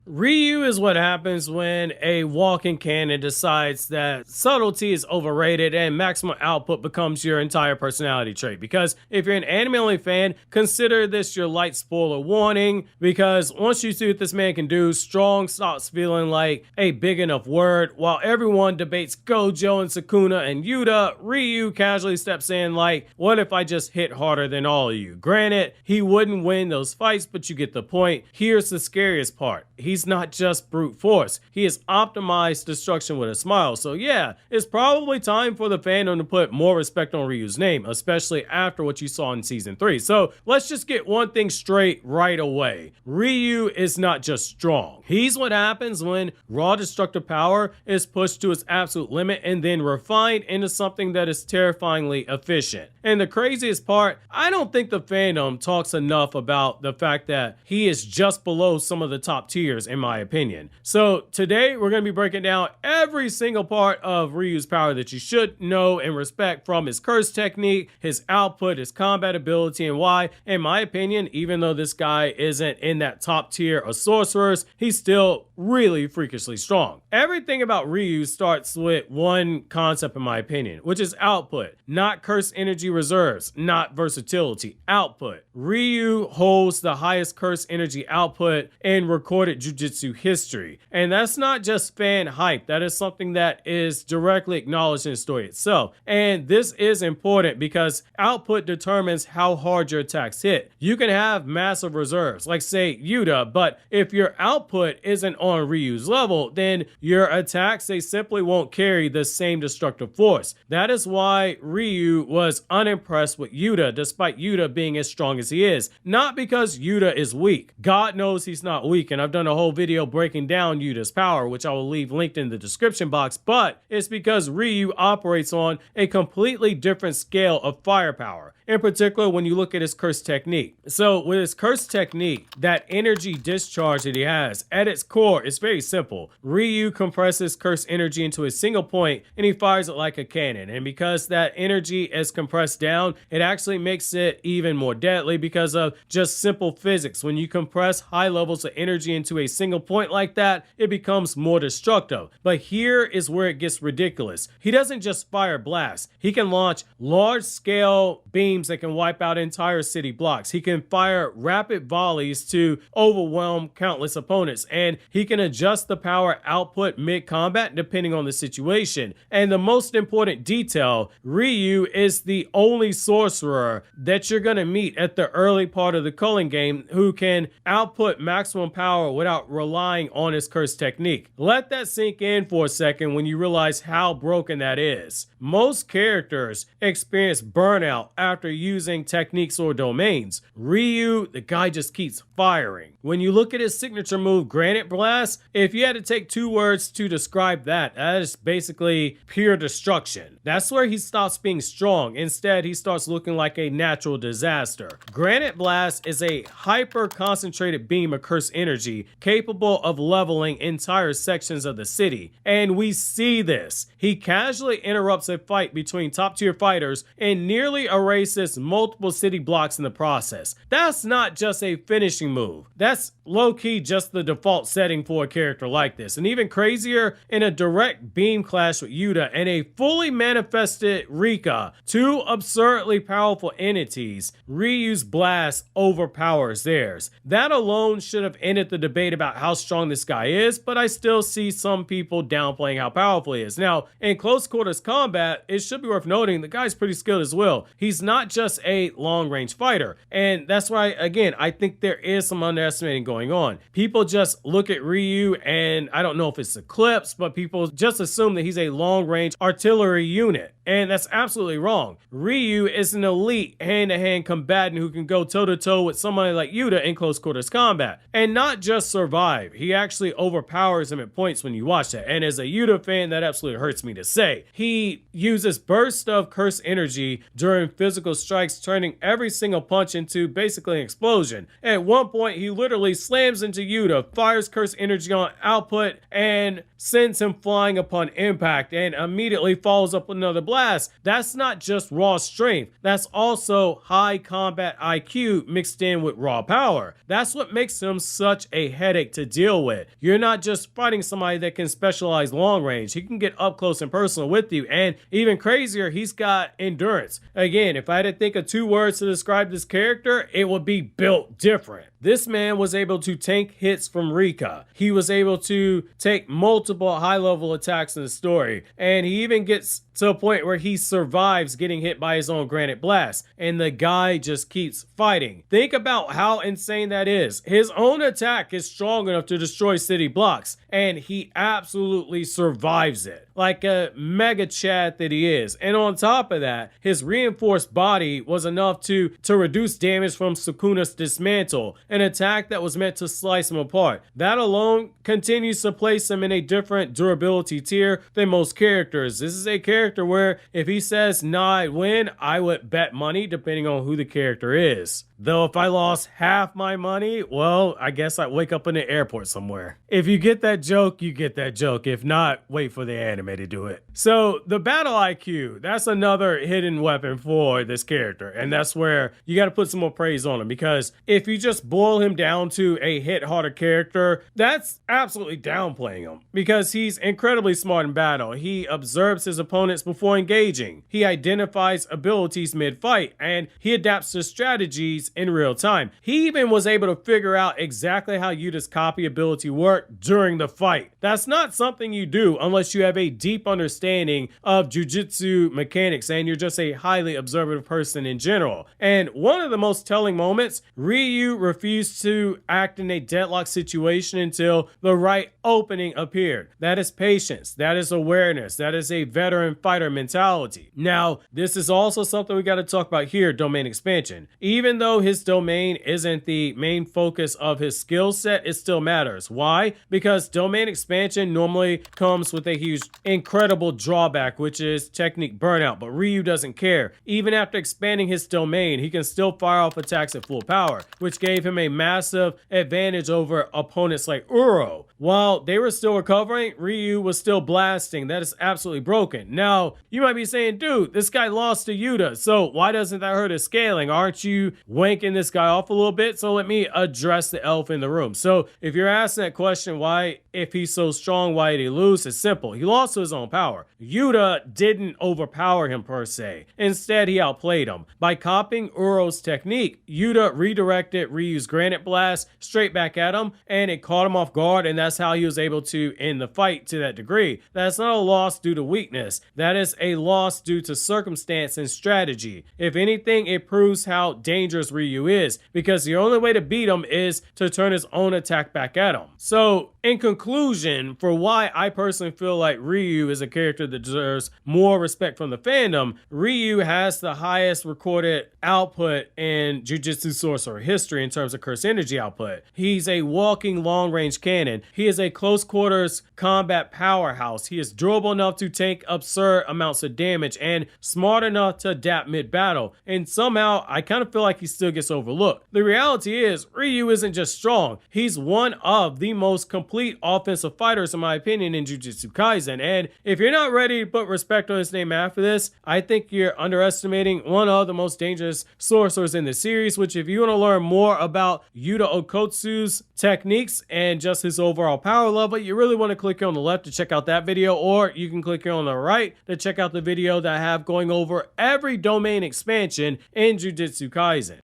Ryu is what happens when a walking cannon decides that subtlety is overrated and maximum output becomes your entire personality trait. Because if you're an anime-only fan, consider this your light spoiler warning, because once you see what this man can do, strong stops feeling like a big enough word. While everyone debates Gojo and Sukuna and Yuta, Ryu casually steps in like, what if I just hit harder than all of you? Granted, he wouldn't win those fights, but you get the point. Here's the scariest part. He's not just brute force. He has optimized destruction with a smile. So yeah, it's probably time for the fandom to put more respect on Ryu's name, especially after what you saw in season 3. So let's just get one thing straight right away. Ryu is not just strong. He's what happens when raw destructive power is pushed to its absolute limit and then refined into something that is terrifyingly efficient. And the craziest part, I don't think the fandom talks enough about the fact that he is just below some of the top tiers in my opinion. So today we're going to be breaking down every single part of Ryu's power that you should know and respect, from his curse technique, his output, his combat ability, and why, in my opinion, even though this guy isn't in that top tier of sorcerers, he's still really freakishly strong. Everything about Ryu starts with one concept in my opinion, which is output, not curse energy reserves, not versatility, output. Ryu holds the highest curse energy output in recorded Jujutsu history, and that's not just fan hype, that is something that is directly acknowledged in the story itself. And this is important because output determines how hard your attacks hit. You can have massive reserves, like say Yuta, but if your output isn't on Ryu's level, then your attacks, they simply won't carry the same destructive force. That is why Ryu was unimpressed with Yuta, despite Yuta being as strong as he is. Not because Yuta is weak. God knows he's not weak, and I've done a whole video breaking down Yuta's power, which I will leave linked in the description box, but it's because Ryu operates on a completely different scale of firepower. In particular, when you look at his curse technique. So with his curse technique, that energy discharge that he has, at its core, it's very simple. Ryu compresses curse energy into a single point and he fires it like a cannon. And because that energy is compressed down, it actually makes it even more deadly because of just simple physics. When you compress high levels of energy into a single point like that, it becomes more destructive. But here is where it gets ridiculous. He doesn't just fire blasts. He can launch large-scale beams that can wipe out entire city blocks. He can fire rapid volleys to overwhelm countless opponents, and he can adjust the power output mid-combat depending on the situation. And the most important detail, Ryu is the only sorcerer that you're going to meet at the early part of the culling game who can output maximum power without relying on his curse technique. Let that sink in for a second when you realize how broken that is. Most characters experience burnout after using techniques or domains. Ryu, the guy just keeps firing. When you look at his signature move, Granite Blast, if you had to take two words to describe that, that is basically pure destruction. That's where he stops being strong. Instead, he starts looking like a natural disaster. Granite Blast is a hyper-concentrated beam of curse energy capable of leveling entire sections of the city. And we see this. He casually interrupts a fight between top-tier fighters and nearly erases multiple city blocks in the process. That's not just a finishing move. That's low-key just the default setting for a character like this. And even crazier, in a direct beam clash with Yuta and a fully manifested Rika, two absurdly powerful entities, Ryu's blast overpowers theirs. That alone should have ended the debate about how strong this guy is, but I still see some people downplaying how powerful he is. Now, in close quarters combat, it should be worth noting the guy's pretty skilled as well. He's not just a long-range fighter, and that's why, again, I think there is some underestimating going on. People just look at Ryu, and I don't know if it's Eclipse, but people just assume that he's a long-range artillery unit. And that's absolutely wrong. Ryu is an elite hand-to-hand combatant who can go toe-to-toe with somebody like Yuta in close quarters combat. And not just survive, he actually overpowers him at points when you watch that. And as a Yuta fan, that absolutely hurts me to say. He uses bursts of curse energy during physical strikes, turning every single punch into basically an explosion. At one point, he literally slams into Yuta, fires curse energy on output, and sends him flying upon impact, and immediately follows up with another blast. That's not just raw raw strength. That's also high combat IQ mixed in with raw power. That's what makes him such a headache to deal with. You're not just fighting somebody that can specialize long range. He can get up close and personal with you, and even crazier, he's got endurance. Again, if I had to think of 2 words to describe this character, it would be built different. This man was able to tank hits from Rika. He was able to take multiple high-level attacks in the story, and he even gets to a point where he survives getting hit by his own Granite Blast, and the guy just keeps fighting. Think about how insane that is. His own attack is strong enough to destroy city blocks, and he absolutely survives it, like a mega Chad that he is. And on top of that, his reinforced body was enough to reduce damage from Sukuna's dismantle, an attack that was meant to slice him apart. That alone continues to place him in a different durability tier than most characters. This is a character where if he says, nah, I win, I would bet money depending on who the character is. Though if I lost half my money, well, I guess I'd wake up in the airport somewhere. If you get that joke, you get that joke. If not, wait for the anime to do it. So the battle IQ, that's another hidden weapon for this character. And that's where you got to put some more praise on him, because if you just boil him down to a hit harder character, that's absolutely downplaying him, because he's incredibly smart in battle. He observes his opponents before engaging. He identifies abilities mid-fight, and he adapts to strategies in real time. He even was able to figure out exactly how Yuta's copy ability worked during the fight. That's not something you do unless you have a deep understanding of jujutsu mechanics and you're just a highly observative person in general. And one of the most telling moments, Ryu refused to act in a deadlock situation until the right opening appeared. That is patience. That is awareness. That is a veteran fighter mentality. Now, this is also something we got to talk about here, domain expansion. Even though his domain isn't the main focus of his skill set, it still matters. Why? Because domain expansion normally comes with a huge, incredible drawback, which is technique burnout, but Ryu doesn't care. Even after expanding his domain, he can still fire off attacks at full power, which gave him a massive advantage over opponents like Uro. While they were still recovering, Ryu was still blasting. That is absolutely broken. Now, you might be saying, dude, this guy lost to Yuta, so why doesn't that hurt his scaling? Aren't you wanking this guy off a little bit? So let me address the elephant in the room. So if you're asking that question, why, if he's so strong, why did he lose? It's simple. He lost to his own power. Yuta didn't overpower him per se. Instead, he outplayed him. By copying Uro's technique, Yuta redirected Ryu's Granite Blast straight back at him, and it caught him off guard, and that's how he was able to end the fight to that degree. That's not a loss due to weakness. That is a loss due to circumstance and strategy. If anything, it proves how dangerous Ryu is, because the only way to beat him is to turn his own attack back at him. So, in conclusion, for why I personally feel like Ryu is a character that deserves more respect from the fandom, Ryu has the highest recorded output in Jujutsu Sorcerer history in terms of curse energy output. He's a walking long-range cannon. He is a close quarters combat powerhouse. He is durable enough to take absurd amounts of damage and smart enough to adapt mid-battle. And somehow, I kind of feel like he still gets overlooked. The reality is, Ryu isn't just strong. He's one of the most complete offensive fighters, in my opinion, in Jujutsu Kaisen. And if you're not ready to put respect on his name after this, I think you're underestimating one of the most dangerous sorcerers in the series, which if you want to learn more about Yuta Okotsu's techniques and just his overall power level, you really want to click here on the left to check out that video, or you can click here on the right to check out the video that I have going over every domain expansion in Jujutsu Kaisen.